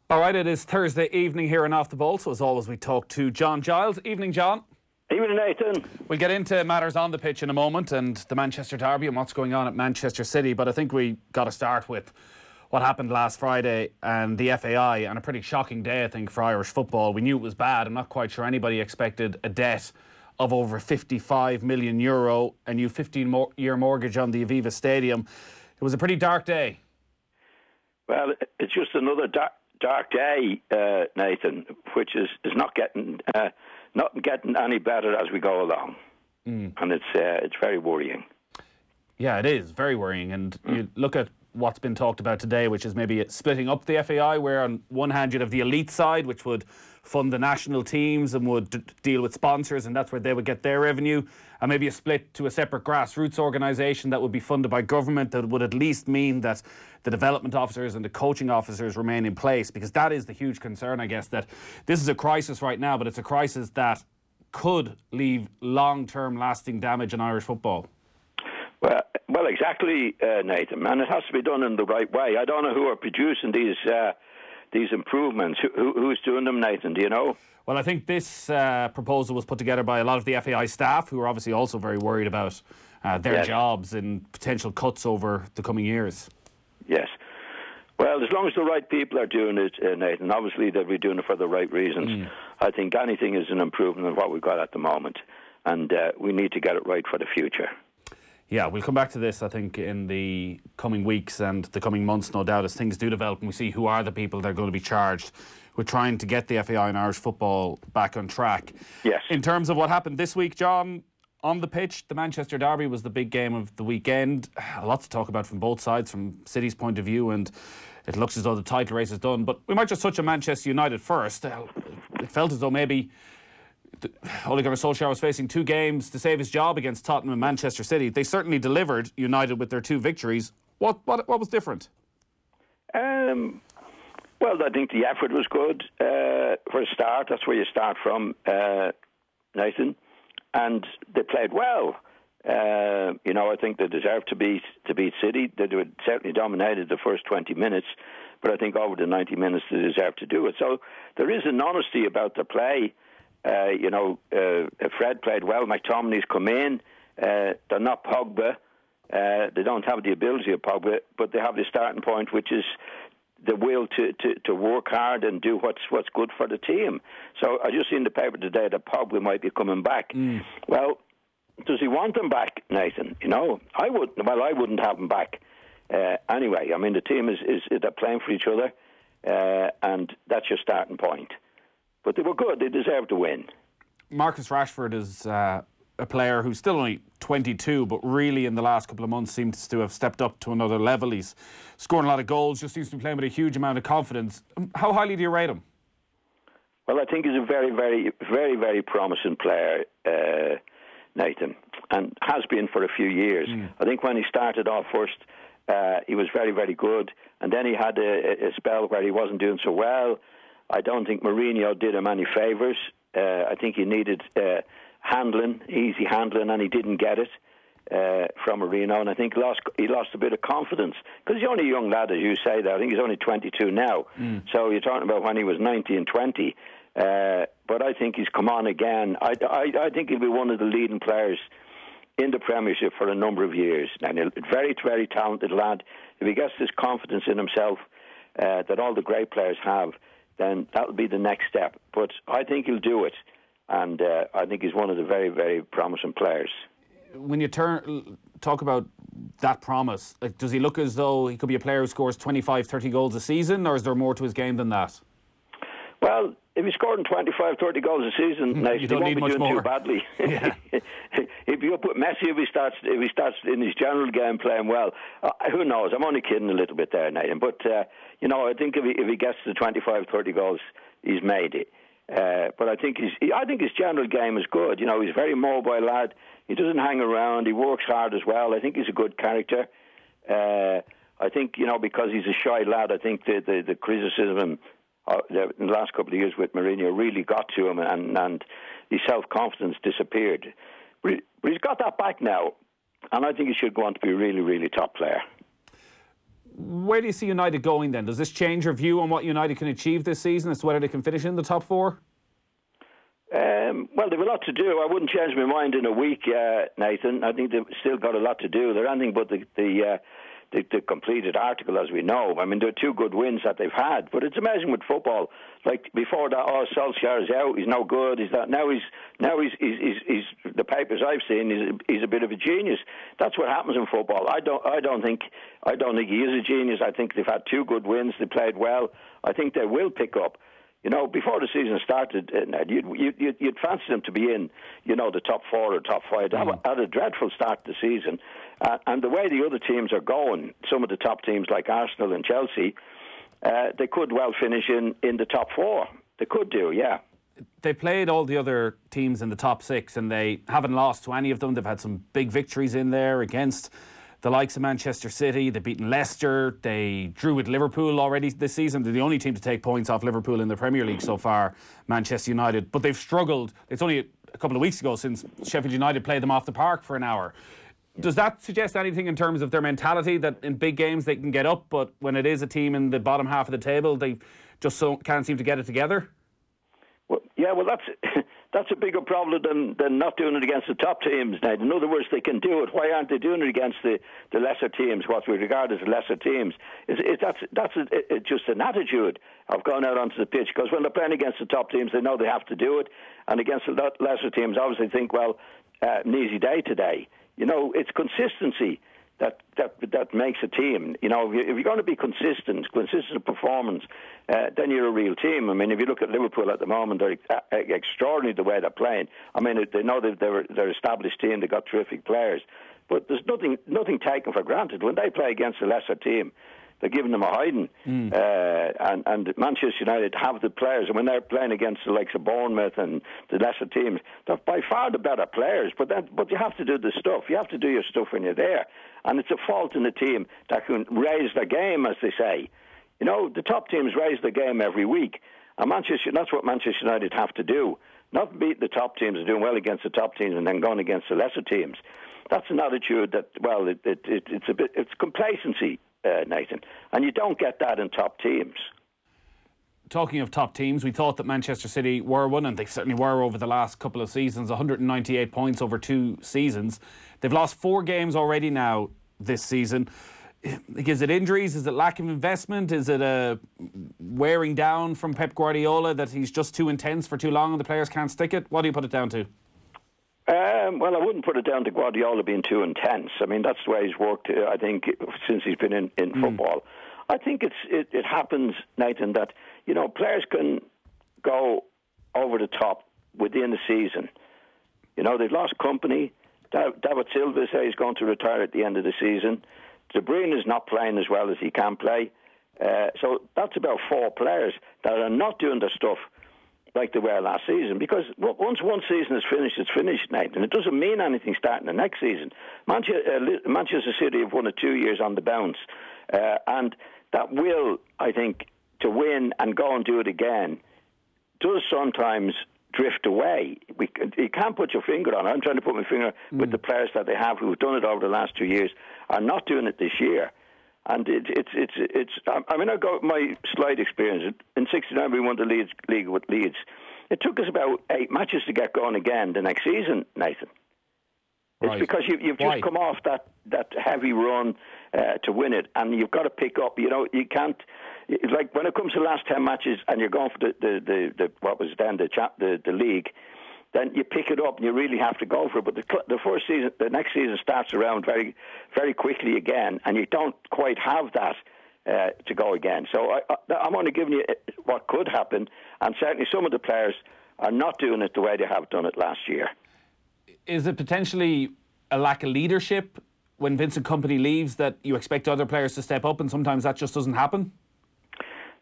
All right, it is Thursday evening here in Off the Ball, so as always we talk to John Giles. Evening, John. Evening, Nathan. We'll get into matters on the pitch in a moment and the Manchester derby and what's going on at Manchester City, but I think we got to start with what happened last Friday and the FAI, and a pretty shocking day, I think, for Irish football. We knew it was bad. I'm not quite sure anybody expected a debt of over €55 million, a new 15-year mortgage on the Aviva Stadium. It was a pretty dark day. Well, it's just another dark day, Nathan, which is not getting any better as we go along, and it's very worrying. Yeah, it is very worrying, and you look at what's been talked about today, which is maybe splitting up the FAI, where on one hand you'd have the elite side, which would fund the national teams and would deal with sponsors, and that's where they would get their revenue, and maybe a split to a separate grassroots organisation that would be funded by government, that would at least mean that the development officers and the coaching officers remain in place, because that is the huge concern, I guess, that this is a crisis right now, but it's a crisis that could leave long-term lasting damage in Irish football. Well, exactly, Nathan, and it has to be done in the right way. I don't know who are producing these improvements. Who's doing them, Nathan? Do you know? Well, I think this proposal was put together by a lot of the FAI staff, who are obviously also very worried about their jobs and potential cuts over the coming years. Yes. Well, as long as the right people are doing it, Nathan, obviously they'll be doing it for the right reasons. I think anything is an improvement on what we've got at the moment, and we need to get it right for the future. Yeah, we'll come back to this, I think, in the coming weeks and the coming months, no doubt, as things do develop and we see who are the people that are going to be charged with trying to get the FAI and Irish football back on track. Yes. In terms of what happened this week, John, on the pitch, the Manchester derby was the big game of the weekend. A lot to talk about from both sides, from City's point of view, and it looks as though the title race is done. But we might just touch on Manchester United first. It felt as though maybe Ole Gunnar Solskjaer was facing two games to save his job against Tottenham and Manchester City. They certainly delivered, United, with their two victories. What was different? Well, I think the effort was good for a start. That's where you start from, Nathan. And they played well. I think they deserved to beat City. They certainly dominated the first 20 minutes, but I think over the 90 minutes they deserved to do it. So there is an honesty about the play. Fred played well. McTominay's come in. They're not Pogba. They don't have the ability of Pogba, but they have the starting point, which is the will to work hard and do what's good for the team. So I just seen the paper today that Pogba might be coming back. Well, does he want him back, Nathan? I wouldn't have him back. Anyway, I mean, the team is they're playing for each other, and that's your starting point. But they were good. They deserved to win. Marcus Rashford is a player who's still only 22, but really in the last couple of months seems to have stepped up to another level. He's scoring a lot of goals, just seems to be playing with a huge amount of confidence. How highly do you rate him? Well, I think he's a very, very, very, very promising player, Nathan, and has been for a few years. I think when he started off first, he was very, very good, and then he had a spell where he wasn't doing so well. I don't think Mourinho did him any favours. I think he needed easy handling, and he didn't get it from Mourinho. And I think he lost a bit of confidence, because he's only a young lad, as you say. That I think he's only 22 now. So you're talking about when he was 19 and 20. But I think he's come on again. I think he'll be one of the leading players in the Premiership for a number of years. And a very, very talented lad. If he gets this confidence in himself that all the great players have, then that'll be the next step. But I think he'll do it, and I think he's one of the very, very promising players. When you talk about that promise, does he look as though he could be a player who scores 25, 30 goals a season, or is there more to his game than that? Well, if he's scoring 25, 30 goals a season, he won't be doing too badly. Yeah. If you put Messi, if he starts in his general game playing well, who knows? I'm only kidding a little bit there, Nathan. But I think if he gets to 25, 30 goals, he's made it. But I think his general game is good. He's a very mobile lad. He doesn't hang around. He works hard as well. I think he's a good character. I think because he's a shy lad, I think the criticism in the last couple of years with Mourinho really got to him, and his self-confidence disappeared. But he's got that back now, and I think he should go on to be a really, really top player. Where do you see United going then? Does this change your view on what United can achieve this season as to whether they can finish in the top four? Well, they've a lot to do. I wouldn't change my mind in a week, Nathan. I think they've still got a lot to do. They're anything but the completed article, as we know. I mean, there are 2 good wins that they've had, but it's amazing with football. Like before that, Solskjaer's out. He's no good. He's that now. He's the papers I've seen. He's a bit of a genius. That's what happens in football. I don't think he is a genius. I think they've had 2 good wins. They played well. I think they will pick up. You know, before the season started, you'd fancy them to be in, the top 4 or top 5. They had a dreadful start to the season. And the way the other teams are going, some of the top teams like Arsenal and Chelsea, they could well finish in the top 4. They could do, yeah. They played all the other teams in the top 6 and they haven't lost to any of them. They've had some big victories in there against the likes of Manchester City. They've beaten Leicester. They drew with Liverpool already this season. They're the only team to take points off Liverpool in the Premier League so far, Manchester United. But they've struggled. It's only a couple of weeks ago since Sheffield United played them off the park for an hour. Does that suggest anything in terms of their mentality, that in big games they can get up, but when it is a team in the bottom half of the table, they just can't seem to get it together? Well, that's a bigger problem than not doing it against the top teams, Ned. In other words, they can do it. Why aren't they doing it against the lesser teams, what we regard as lesser teams? That's just an attitude of going out onto the pitch, because when they're playing against the top teams, they know they have to do it, and against the lesser teams, obviously think, well, an easy day today. It's consistency that makes a team. If you're going to be consistent performance, then you're a real team. I mean, if you look at Liverpool at the moment, they're extraordinary the way they're playing. I mean, they know that they're an established team. They've got terrific players, but there's nothing taken for granted. When they play against a lesser team, they're giving them a hiding. And Manchester United have the players, and when they're playing against the likes of Bournemouth and the lesser teams, they're by far the better players. But you have to do the stuff. You have to do your stuff when you're there. And it's a fault in the team that can raise their game, as they say. The top teams raise their game every week. And that's what Manchester United have to do. Not beat the top teams and doing well against the top teams and then going against the lesser teams. That's an attitude that, well, it's complacency, Nathan. And you don't get that in top teams. Talking of top teams, we thought that Manchester City were one, and they certainly were over the last couple of seasons, 198 points over 2 seasons. They've lost 4 games already now this season. Is it injuries? Is it lack of investment? Is it a wearing down from Pep Guardiola, that he's just too intense for too long and the players can't stick it? What do you put it down to? Well, I wouldn't put it down to Guardiola being too intense. I mean, that's the way he's worked, I think, since he's been in football. I think it happens, Nathan, that players can go over the top within the season. They've lost company. David Silva says he's going to retire at the end of the season. De Bruyne is not playing as well as he can play. So that's about 4 players that are not doing their stuff like they were last season. Because once one season is finished, it's finished, Nathan. It doesn't mean anything starting the next season. Manchester City have won it 2 years on the bounce. And that will, I think, to win and go and do it again, does sometimes drift away. You can't put your finger on it. I'm trying to put my finger with the players that they have who've done it over the last 2 years are not doing it this year. And I mean, I go my slight experience. In '69, we won the league with Leeds. It took us about 8 matches to get going again the next season, Nathan. It's right. Because you've just come off that heavy run to win it, and you've got to pick up. You can't. Like when it comes to the last 10 matches, and you're going for the what was then the league, then you pick it up and you really have to go for it. But the first season, the next season starts around very, very quickly again, and you don't quite have that to go again. So I'm only giving you what could happen, and certainly some of the players are not doing it the way they have done it last year. Is it potentially a lack of leadership when Vincent Kompany leaves, that you expect other players to step up, and sometimes that just doesn't happen?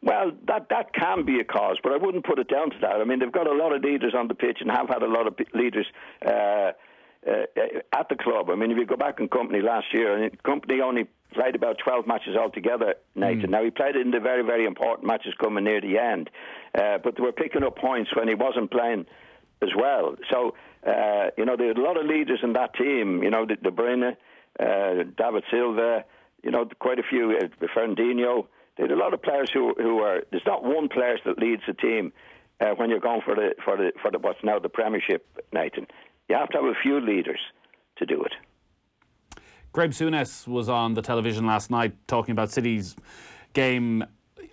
Well, that can be a cause, but I wouldn't put it down to that. I mean, they've got a lot of leaders on the pitch and have had a lot of leaders at the club. I mean, if you go back in Kompany last year, Kompany only played about 12 matches altogether, Nathan. Now, he played in the very, very important matches coming near the end, but they were picking up points when he wasn't playing as well. So, there are a lot of leaders in that team, De Bruyne, David Silva, quite a few. Fernandinho. There's a lot of players who are. There's not one player that leads the team when you're going for the what's now the Premiership, Nathan. You have to have a few leaders to do it. Graham Souness was on the television last night talking about City's game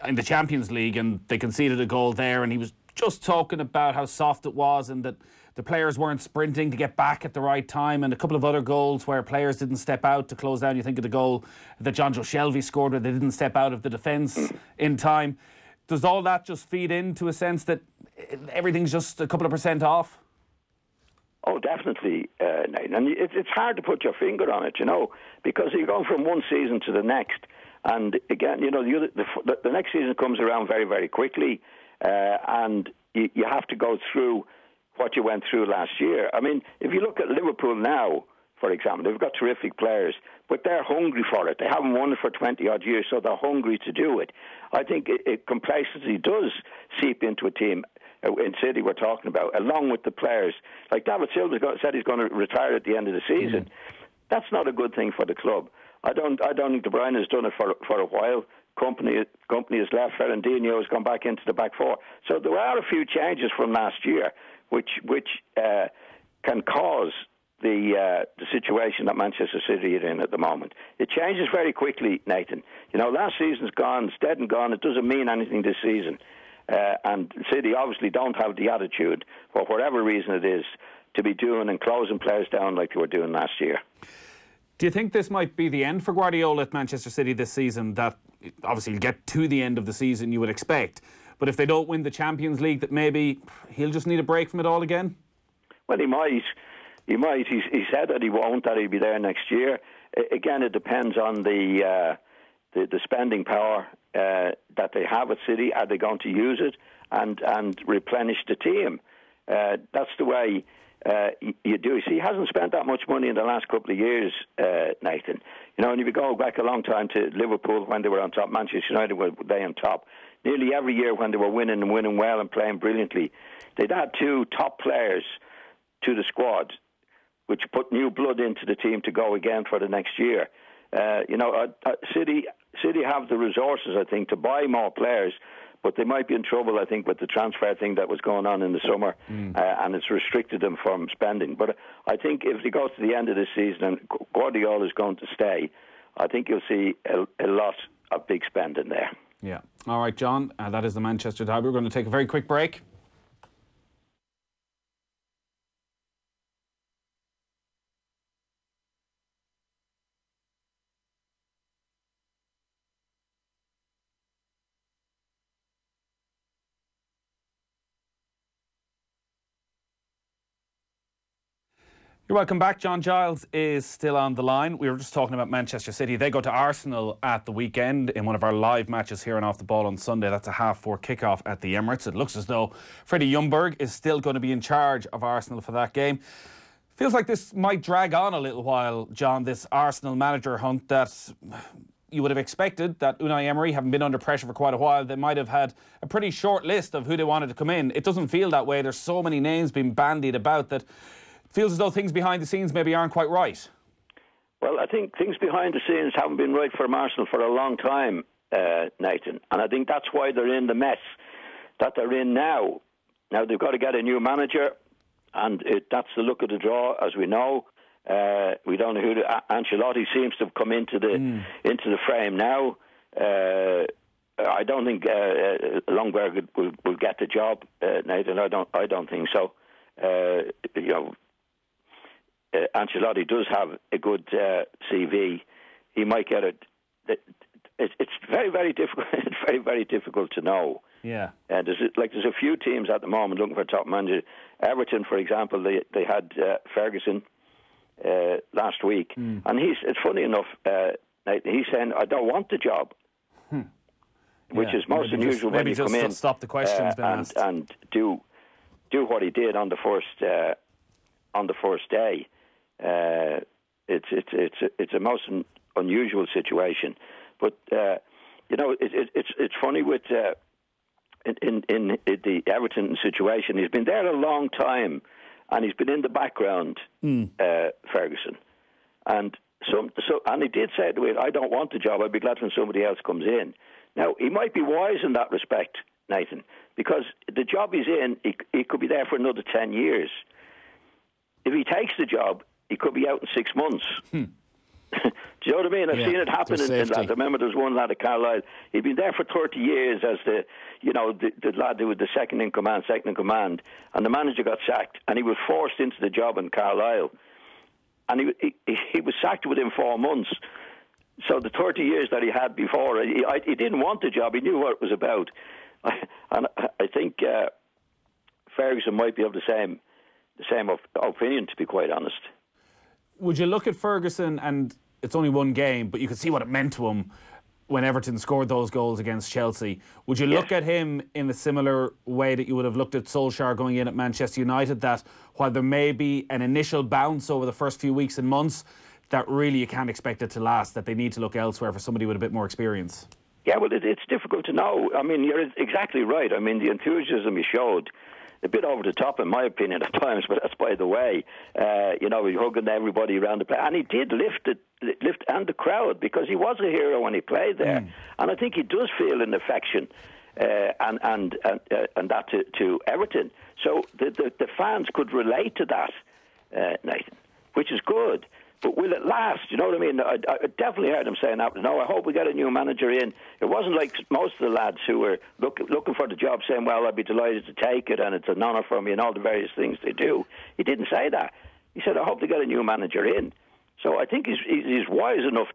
in the Champions League, and they conceded a goal there, and he was just talking about how soft it was and that the players weren't sprinting to get back at the right time, and a couple of other goals where players didn't step out to close down. You think of the goal that John Giles scored where they didn't step out of the defence in time. Does all that just feed into a sense that everything's just a couple of percent off? Oh, definitely, Nathan. And it's hard to put your finger on it, because you're going from one season to the next. And again, the next season comes around very, very quickly, and you have to go through what you went through last year. I mean, if you look at Liverpool now, for example, they've got terrific players, but they're hungry for it. They haven't won it for 20-odd years, so they're hungry to do it. I think complacency does seep into a team. In City we're talking about, along with the players. Like David Silva said he's going to retire at the end of the season. That's not a good thing for the club. I don't think De Bruyne has done it for a while. Company has left. Fernandinho has gone back into the back four. So there are a few changes from last year which can cause the situation that Manchester City are in at the moment. It changes very quickly, Nathan. Last season's gone, it's dead and gone. It doesn't mean anything this season. And City obviously don't have the attitude, for whatever reason it is, to be doing and closing players down like they were doing last year. Do you think this might be the end for Guardiola at Manchester City this season? That obviously he'll get to the end of the season, you would expect. But if they don't win the Champions League, that maybe he'll just need a break from it all again? Well, he might. He said that he won't, that he'll be there next year. Again, it depends on the spending power that they have at City. Are they going to use it and replenish the team? That's the way you do. See, he hasn't spent that much money in the last couple of years, Nathan. And if you go back a long time to Liverpool when they were on top, Manchester United were they on top. Nearly every year when they were winning and winning well and playing brilliantly, they'd add two top players to the squad, which put new blood into the team to go again for the next year. City have the resources, I think, to buy more players, but they might be in trouble, I think, with the transfer thing that was going on in the summer, and it's restricted them from spending. But I think if they go to the end of this season and Guardiola is going to stay, I think you'll see a lot of big spending there. Yeah. All right, John, that is the Manchester derby. We're going to take a very quick break. You're welcome back. John Giles is still on the line. We were just talking about Manchester City. They go to Arsenal at the weekend in one of our live matches here on Off the Ball on Sunday. That's a 4:30 kickoff at the Emirates. It looks as though Freddie Ljungberg is still going to be in charge of Arsenal for that game. Feels like this might drag on a little while, John, this Arsenal manager hunt that you would have expected that Unai Emery, having been under pressure for quite a while, they might have had a pretty short list of who they wanted to come in. It doesn't feel that way. There's so many names being bandied about that feels as though things behind the scenes maybe aren't quite right. Well, I think things behind the scenes haven't been right for Arsenal for a long time, Nathan. And I think that's why they're in the mess that they're in now. Now, they've got to get a new manager, and that's the look of the draw, as we know. We don't know who Ancelotti seems to have come into the frame now. I don't think Ljungberg will get the job, Nathan. I don't think so. Ancelotti does have a good CV. He might get it. It's very, very difficult. It's very, very difficult to know. Yeah. There's a few teams at the moment looking for a top manager. Everton, for example, they had Ferguson last week, and it's funny enough. He's saying, "I don't want the job," which is most unusual when you come in. Stop the questions and do what he did on the first day. It's a most unusual situation, but it's funny with in the Everton situation. He's been there a long time, and he's been in the background, Ferguson, and and he did say to it, I don't want the job, I'd be glad when somebody else comes in. Now, he might be wise in that respect, Nathan, because the job he's in, he could be there for another 10 years. If he takes the job, he could be out in 6 months. Do you know what I mean? I've seen it happen in lads. I remember there was one lad at Carlisle. He'd been there for 30 years as the lad who was the second in command, and the manager got sacked, and he was forced into the job in Carlisle, and he was sacked within 4 months. So the 30 years that he had before, he didn't want the job. He knew what it was about, and I think Ferguson might be of the same opinion, to be quite honest. Would you look at Ferguson, and it's only one game, but you could see what it meant to him when Everton scored those goals against Chelsea. Would you look at him in a similar way that you would have looked at Solskjaer going in at Manchester United, that while there may be an initial bounce over the first few weeks and months, that really you can't expect it to last, that they need to look elsewhere for somebody with a bit more experience? Yeah, well, it's difficult to know. I mean, you're exactly right. I mean, the enthusiasm he showed, a bit over the top, in my opinion, at times, but that's by the way. He's hugging everybody around the place. And he did lift and the crowd, because he was a hero when he played there. And I think he does feel an affection and that to Everton. So the fans could relate to that, Nathan, which is good. But will it last? You know what I mean? I definitely heard him saying that. No, I hope we get a new manager in. It wasn't like most of the lads who were looking for the job saying, well, I'd be delighted to take it and it's an honour for me and all the various things they do. He didn't say that. He said, I hope they get a new manager in. So I think he's wise enough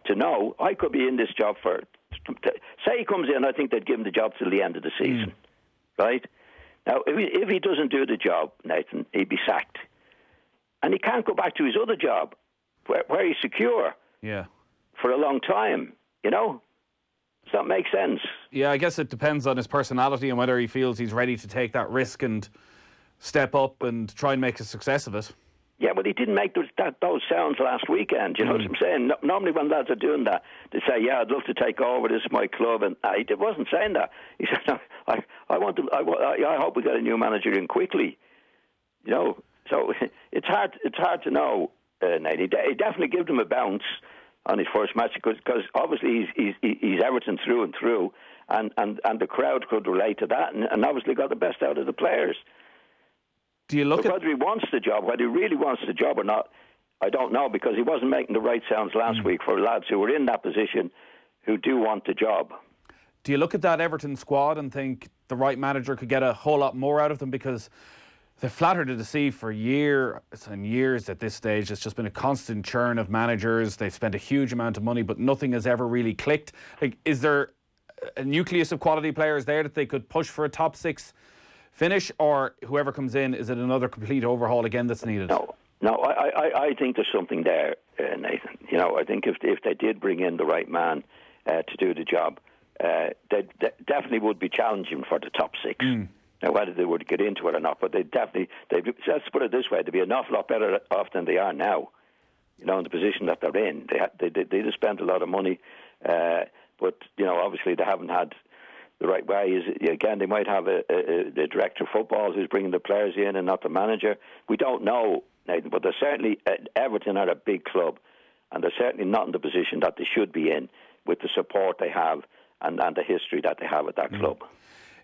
to know I could be in this job say he comes in, I think they'd give him the job till the end of the season. Right? Now, if he doesn't do the job, Nathan, he'd be sacked. And he can't go back to his other job where he's secure for a long time, you know? Does that make sense? Yeah, I guess it depends on his personality and whether he feels he's ready to take that risk and step up and try and make a success of it. Yeah, but he didn't make those sounds last weekend, you know what I'm saying? Normally when lads are doing that, they say, yeah, I'd love to take over, this is my club, and he wasn't saying that. He said, no, I hope we get a new manager in quickly, you know? So it's hard to know, Nate. He definitely gave them a bounce on his first match because obviously he's Everton through and through, and the crowd could relate to that, and obviously got the best out of the players. Do you look at whether he wants the job, whether he really wants the job or not? I don't know, because he wasn't making the right sounds last week for lads who were in that position who do want the job. Do you look at that Everton squad and think the right manager could get a whole lot more out of them, because they're flattered to deceive for years and years at this stage? It's just been a constant churn of managers. They've spent a huge amount of money, but nothing has ever really clicked. Like, is there a nucleus of quality players there that they could push for a top 6 finish, or whoever comes in, is it another complete overhaul again that's needed? No, I think there's something there, Nathan. You know, I think if they did bring in the right man to do the job, they definitely would be challenging for the top 6. Now, whether they would get into it or not, but let's put it this way, they'd be an awful lot better off than they are now, you know, in the position that they're in. They just spent a lot of money, but, you know, obviously they haven't had the right way. Again, they might have the director of football who's bringing the players in and not the manager. We don't know, Nathan, but they're certainly, Everton are a big club, and they're certainly not in the position that they should be in with the support they have and the history that they have at that club.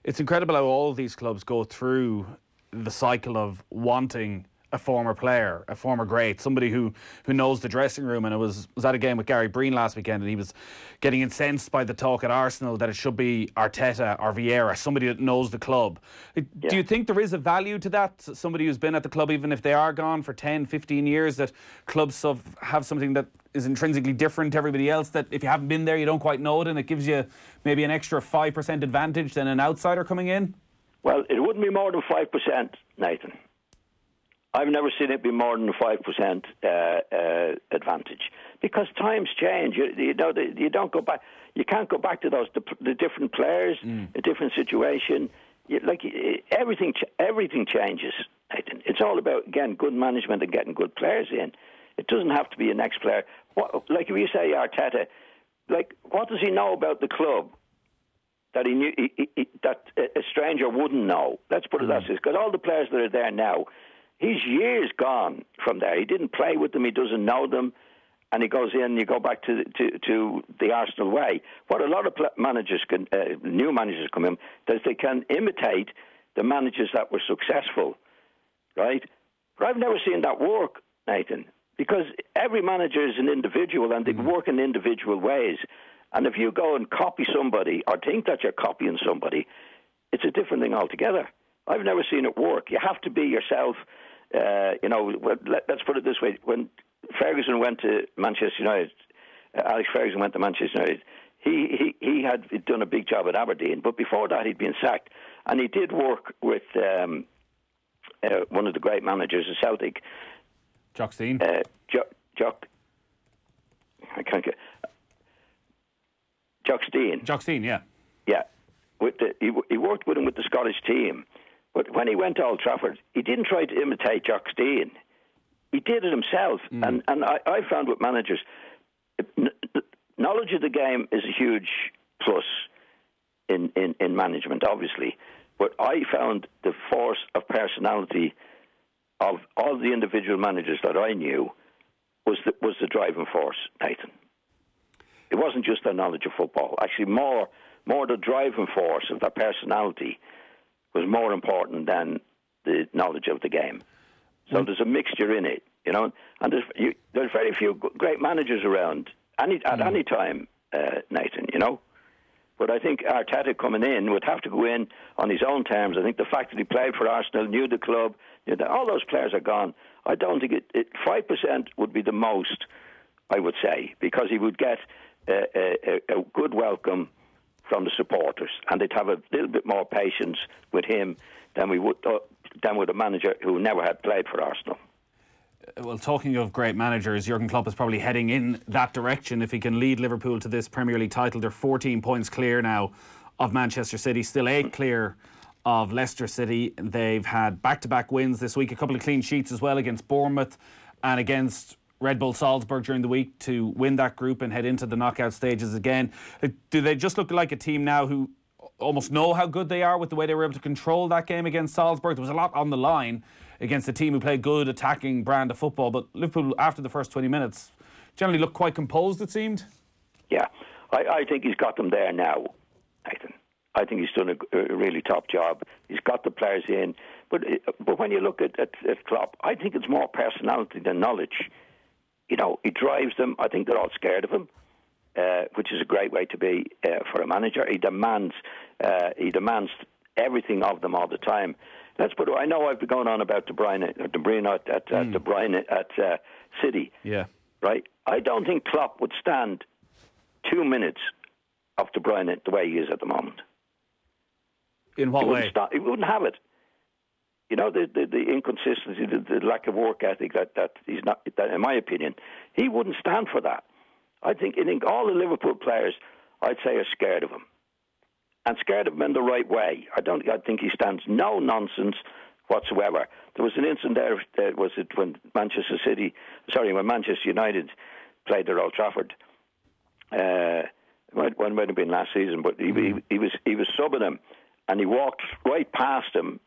It's incredible how all these clubs go through the cycle of wanting a former player, a former great, somebody who knows the dressing room. And I was at a game with Gary Breen last weekend, and he was getting incensed by the talk at Arsenal that it should be Arteta or Vieira, somebody that knows the club. Do you think there is a value to that? Somebody who's been at the club, even if they are gone for 10, 15 years, that clubs have something that is intrinsically different to everybody else, that if you haven't been there, you don't quite know it, and it gives you maybe an extra 5% advantage than an outsider coming in? Well, it wouldn't be more than 5%, Nathan. I've never seen it be more than a 5% advantage, because times change. You don't go back. You can't go back to the different players, a different situation. Everything changes. It's all about, again, good management and getting good players in. It doesn't have to be an ex-player. Like if you say Arteta, what does he know about the club that he knew that a stranger wouldn't know? Let's put it as this, because all the players that are there now, he's years gone from there. He didn't play with them. He doesn't know them. and he goes in, you go back to the Arsenal way. What a lot of managers can, new managers come in, is they can imitate the managers that were successful, right? But I've never seen that work, Nathan, because every manager is an individual and they work in individual ways. And if you go and copy somebody or think that you're copying somebody, it's a different thing altogether. I've never seen it work. You have to be yourself. Let's put it this way. When Ferguson went to Manchester United, Alex Ferguson went to Manchester United, he had done a big job at Aberdeen, but before that he'd been sacked. And he did work with one of the great managers of Celtic. Jock Stein. Jock Stein. Jock Stein, yeah. Yeah. He worked with him with the Scottish team. But when he went to Old Trafford, he didn't try to imitate Jock Stein. He did it himself. And I found with managers, knowledge of the game is a huge plus in management, obviously. But I found the force of personality of all the individual managers that I knew was the driving force, Nathan. It wasn't just their knowledge of football. Actually, more the driving force of their personality was more important than the knowledge of the game. So there's a mixture in it, and there's very few great managers around at any time, Nathan, But I think Arteta coming in would have to go in on his own terms. I think the fact that he played for Arsenal, knew the club, all those players are gone. I don't think 5% would be the most, I would say, because he would get a good welcome from the supporters, and they'd have a little bit more patience with him than with a manager who never had played for Arsenal. Well, talking of great managers, Jurgen Klopp is probably heading in that direction if he can lead Liverpool to this Premier League title. They're 14 points clear now of Manchester City, still 8 clear of Leicester City. They've had back-to-back wins this week, a couple of clean sheets as well against Bournemouth and against Red Bull Salzburg during the week to win that group and head into the knockout stages again. Do they just look like a team now who almost know how good they are with the way they were able to control that game against Salzburg? There was a lot on the line against a team who play good attacking brand of football, but Liverpool, after the first 20 minutes, generally looked quite composed, it seemed. Yeah, I think he's got them there now, Nathan. I think he's done a really top job. He's got the players in. But when you look at Klopp, I think it's more personality than knowledge. He drives them. I think they're all scared of him, which is a great way to be for a manager. He demands everything of them all the time. I know I've been going on about De Bruyne at City. Yeah. Right? I don't think Klopp would stand 2 minutes of De Bruyne the way he is at the moment. In what way? He wouldn't have it. The inconsistency, the lack of work ethic that he's not. That, in my opinion, he wouldn't stand for that. I think all the Liverpool players, I'd say, are scared of him, and scared of him in the right way. I think he stands no nonsense whatsoever. There was an incident there. Was it when Manchester United played at Old Trafford? It might have been last season, but he was subbing him, and he walked right past him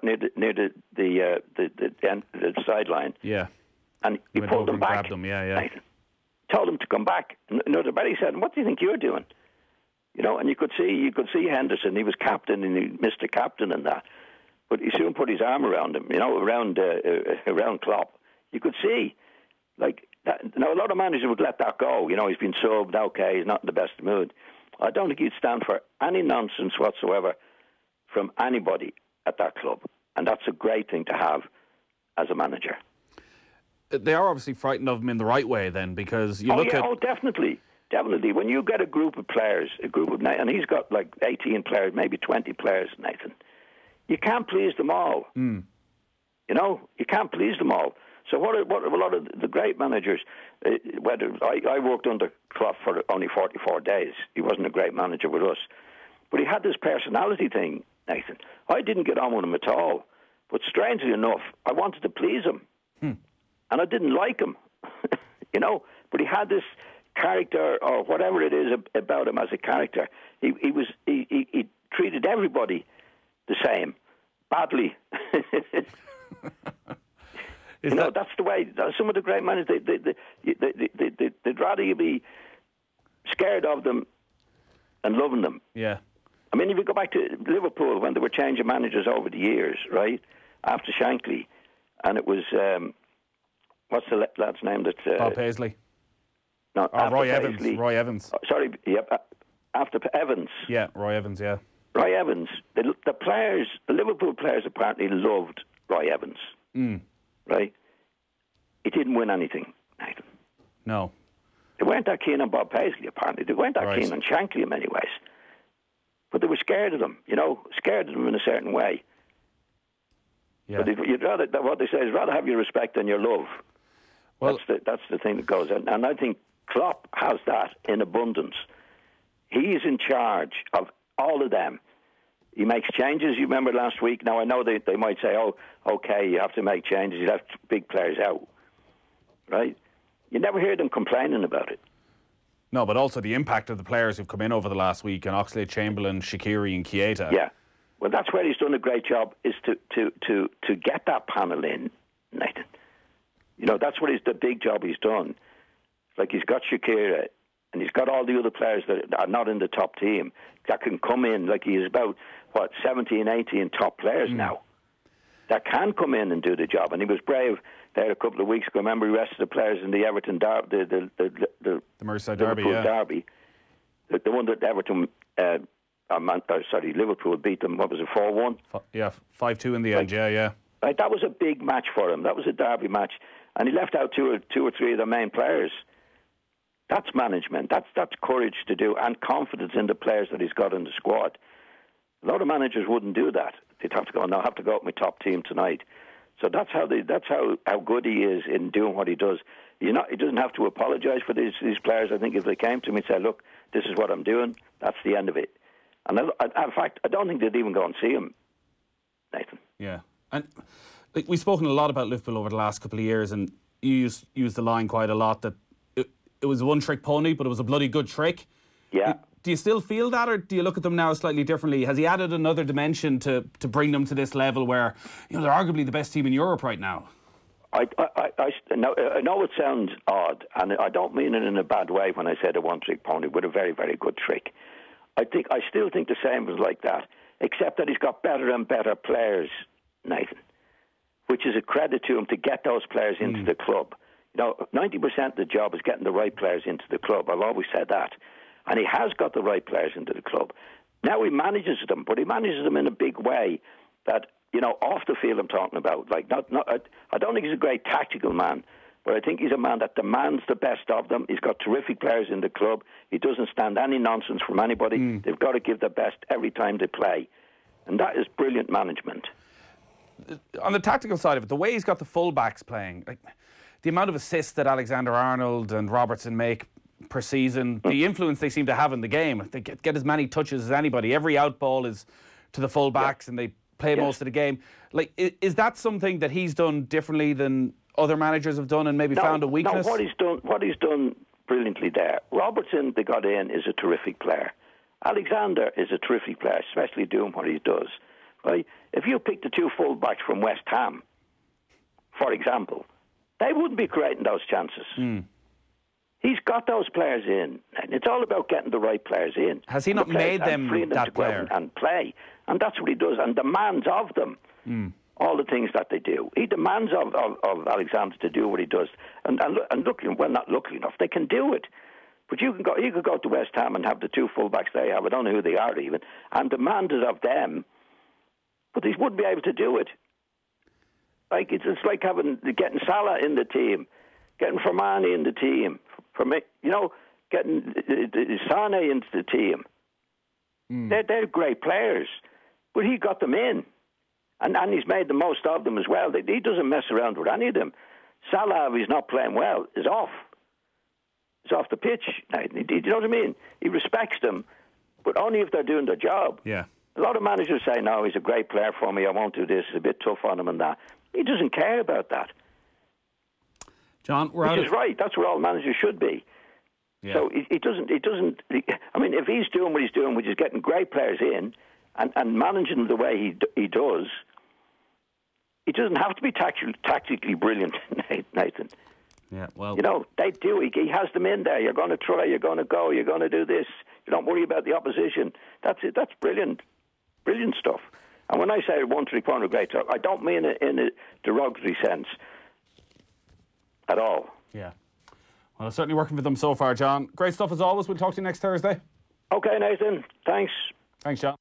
near the sideline. Yeah. And he pulled him back. Grabbed him. Yeah. Told him to come back. And Betty said, "What do you think you're doing?" And you could see Henderson. He was captain, and he missed the captain and that. But he soon put his arm around him. Around Klopp. You could see, like that. Now a lot of managers would let that go. He's been subbed. Okay, he's not in the best mood. I don't think he'd stand for any nonsense whatsoever from anybody at that club, and that's a great thing to have as a manager. They are obviously frightened of him in the right way, then, because definitely. When you get a group of players, and he's got like 18 players, maybe 20 players, Nathan, you can't please them all. You can't please them all. So what a lot of the great managers, whether I worked under Klopp for only 44 days, he wasn't a great manager with us, but he had this personality thing, Nathan. I didn't get on with him at all, but strangely enough, I wanted to please him, and I didn't like him, But he had this character, or whatever it is about him as a character. He treated everybody the same, badly. That's the way. Some of the great managers, they'd rather you be scared of them and loving them. Yeah. I mean, if you go back to Liverpool when they were changing managers over the years, right? After Shankly, and it was what's the lad's name? Bob Paisley. No, Roy Paisley. Evans. Roy Evans. Sorry, after Evans. Yeah, Roy Evans. Yeah. Roy Evans. The players, the Liverpool players, apparently loved Roy Evans. Right? He didn't win anything, Nathan. No. They weren't that keen on Bob Paisley, apparently. They weren't that keen on Shankly in many ways. But they were scared of them, scared of them in a certain way. Yeah. But you'd rather, what they say is rather have your respect than your love. Well, that's the thing that goes. And I think Klopp has that in abundance. He is in charge of all of them. He makes changes. You remember last week? Now, I know they might say, oh, okay, you have to make changes. You have big players out. Right? You never hear them complaining about it. No, but also the impact of the players who've come in over the last week, and Oxlade-Chamberlain, Shaqiri and Keita. Yeah. Well, that's where he's done a great job, is to get that panel in, Nathan. That's what the big job he's done. Like, he's got Shaqiri, and he's got all the other players that are not in the top team that can come in. Like, he's about, 17, 18 top players now that can come in and do the job. And he was brave there a couple of weeks ago. Remember, he rested the players in the Everton derby, the Merseyside derby, yeah. Derby. The one that Everton, Liverpool beat them, what was it, 4-1? Yeah, 5-2 in the end, yeah. Right, that was a big match for him. That was a derby match. And he left out two or three of the main players. That's management. That's courage to do, and confidence in the players that he's got in the squad. A lot of managers wouldn't do that. They'd have to go, no, I have to go up my top team tonight. So that's how good he is in doing what he does. He doesn't have to apologise for these players. I think if they came to him and said, look, this is what I'm doing, that's the end of it. And in fact, I don't think they'd even go and see him, Nathan. Yeah. And we've spoken a lot about Liverpool over the last couple of years, and you used the line quite a lot that it was a one-trick pony, but it was a bloody good trick. Yeah. Do you still feel that, or do you look at them now slightly differently? Has he added another dimension to bring them to this level where they're arguably the best team in Europe right now? I know it sounds odd, and I don't mean it in a bad way when I said a one-trick pony, but a very, very good trick. I still think the same was like that, except that he's got better and better players, Nathan, which is a credit to him to get those players into the club. 90% of the job is getting the right players into the club. I've always said that. And he has got the right players into the club. Now he manages them, but he manages them in a big way that, off the field I'm talking about. Like, I don't think he's a great tactical man, but I think he's a man that demands the best of them. He's got terrific players in the club. He doesn't stand any nonsense from anybody. They've got to give their best every time they play. And that is brilliant management. On the tactical side of it, the way he's got the full-backs playing, like the amount of assists that Alexander-Arnold and Robertson make per season, the influence they seem to have in the game. They get as many touches as anybody. Every out ball is to the full-backs, and they play most of the game. Like, is that something that he's done differently than other managers have done and maybe found a weakness? No, what he's done brilliantly there. Robertson, they got in, is a terrific player. Alexander is a terrific player, especially doing what he does. Right? If you pick the two full-backs from West Ham, for example, they wouldn't be creating those chances. He's got those players in, and it's all about getting the right players in. Has he not made them that player? And play, and that's what he does, and demands of them all the things that they do. He demands of Alexander to do what he does, and not lucky enough, they can do it. But you could go to West Ham and have the two fullbacks they have. I don't know who they are even, and demand it of them, but they wouldn't be able to do it. Like it's like getting Salah in the team, getting Firmani in the team. Getting Sane into the team. They're great players, but he got them in, and he's made the most of them as well. He doesn't mess around with any of them. Salah, if he's not playing well, is off. He's off the pitch. You know what I mean? He respects them, but only if they're doing their job. Yeah. A lot of managers say, no, he's a great player for me, I won't do this, it's a bit tough on him and that. He doesn't care about that. John, which is right. That's where all managers should be. Yeah. So he doesn't. I mean, if he's doing what he's doing, which is getting great players in and managing them the way he does, he doesn't have to be tactically brilliant, Nathan. Yeah, well, you know, they do. He has them in there. You're going to try. You're going to go. You're going to do this. You don't worry about the opposition. That's it. That's brilliant, brilliant stuff. And when I say 1-3 corner great talk, I don't mean it in a derogatory sense at all. Yeah. Well, it's certainly working for them so far, John. Great stuff as always. We'll talk to you next Thursday. Okay, Nathan. Thanks. Thanks, John.